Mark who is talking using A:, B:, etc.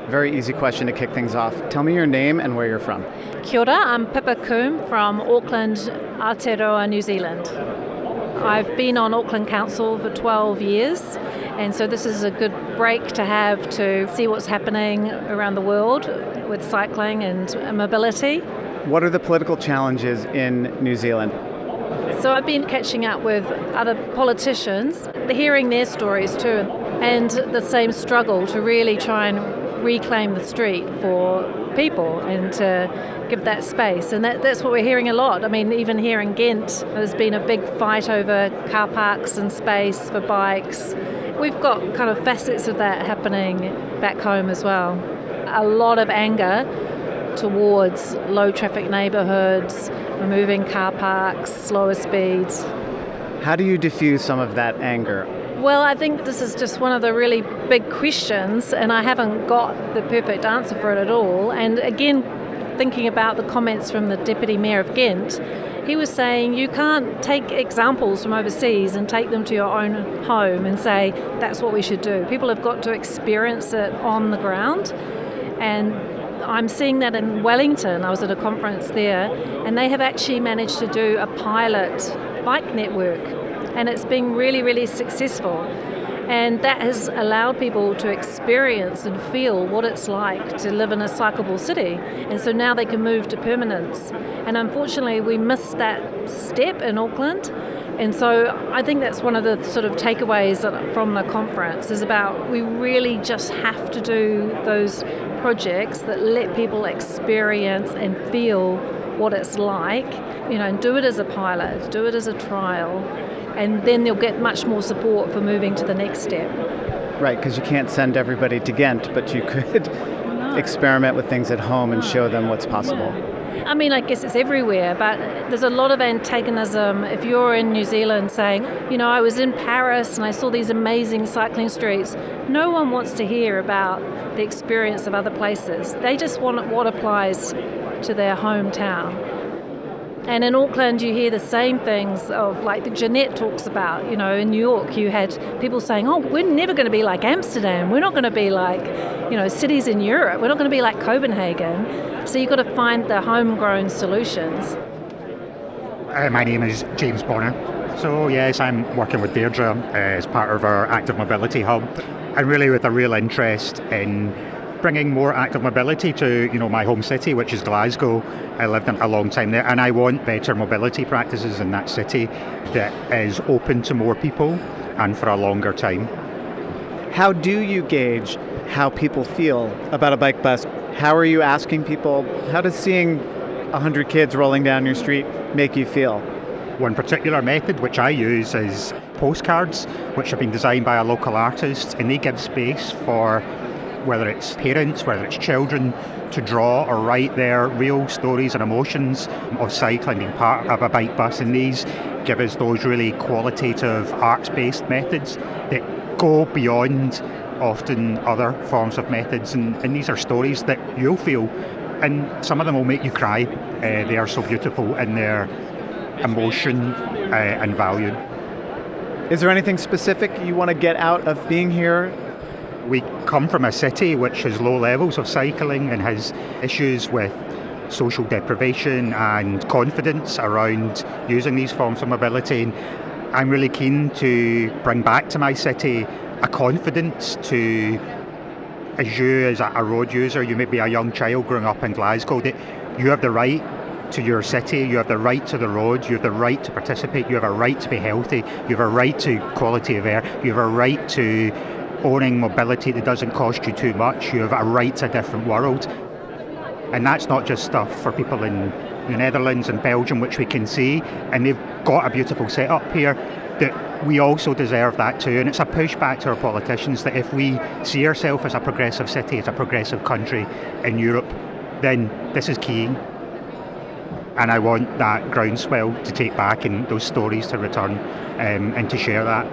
A: Very easy question to kick things off. Tell me your name and where you're from.
B: Kia ora, I'm Pippa Coombe from Auckland, Aotearoa, New Zealand. I've been on Auckland Council for 12 years, and so this is a good break to have to see what's happening around the world with cycling and mobility.
A: What are the political challenges in New Zealand?
B: So I've been catching up with other politicians, hearing their stories too, and the same struggle to really try and reclaim the street for people and to give that space. And that's what we're hearing a lot. I mean, even here in Ghent, there's been a big fight over car parks and space for bikes. We've got kind of facets of that happening back home as well. A lot of anger towards low traffic neighbourhoods, removing car parks, slower speeds.
A: How do you diffuse some of that anger?
B: Well, I think this is just one of the really big questions, and I haven't got the perfect answer for it at all. And again, thinking about the comments from the Deputy Mayor of Ghent, he was saying you can't take examples from overseas and take them to your own home and say that's what we should do. People have got to experience it on the ground, and I'm seeing that in Wellington. I was at a conference there, and they have actually managed to do a pilot bike network, and it's been really, really successful. And that has allowed people to experience and feel what it's like to live in a cyclable city. And so now they can move to permanence. And unfortunately, we missed that step in Auckland. And so I think that's one of the sort of takeaways from the conference is about we really just have to do those projects that let people experience and feel what it's like, and do it as a pilot, do it as a trial, and then they'll get much more support for moving to the next step.
A: Right, because you can't send everybody to Ghent, but you could experiment with things at home and show them what's possible.
B: I mean, I guess it's everywhere, but there's a lot of antagonism. If you're in New Zealand saying, I was in Paris and I saw these amazing cycling streets, no one wants to hear about the experience of other places. They just want what applies to their hometown. And in Auckland, you hear the same things of, like, the Jeanette talks about, in New York, you had people saying, we're never going to be like Amsterdam. We're not going to be like, cities in Europe. We're not going to be like Copenhagen. So you've got to find the homegrown solutions.
C: My name is James Bonner. So yes, I'm working with Deirdre as part of our active mobility hub, and really with a real interest in bringing more active mobility to my home city, which is Glasgow. I lived in a long time there, and I want better mobility practices in that city that is open to more people and for a longer time.
A: How do you gauge how people feel about a bike bus? How are you asking people? How does seeing 100 kids rolling down your street make you feel?
C: One particular method which I use is postcards, which have been designed by a local artist, and they give space for whether it's parents, whether it's children, to draw or write their real stories and emotions of cycling being part of a bike bus. And these give us those really qualitative arts-based methods that go beyond often other forms of methods. And these are stories that you'll feel, and some of them will make you cry. They are so beautiful in their emotion and value.
A: Is there anything specific you want to get out of being here?
C: We come from a city which has low levels of cycling and has issues with social deprivation and confidence around using these forms of mobility. And I'm really keen to bring back to my city a confidence to, as you as a road user, you may be a young child growing up in Glasgow, that you have the right to your city, you have the right to the road, you have the right to participate, you have a right to be healthy, you have a right to quality of air, you have a right to owning mobility that doesn't cost you too much. You have a right to a different world. And that's not just stuff for people in the Netherlands and Belgium, which we can see, and they've got a beautiful setup here, that we also deserve that too. And it's a pushback to our politicians that if we see ourselves as a progressive city, as a progressive country in Europe, then this is key. And I want that groundswell to take back and those stories to return and to share that.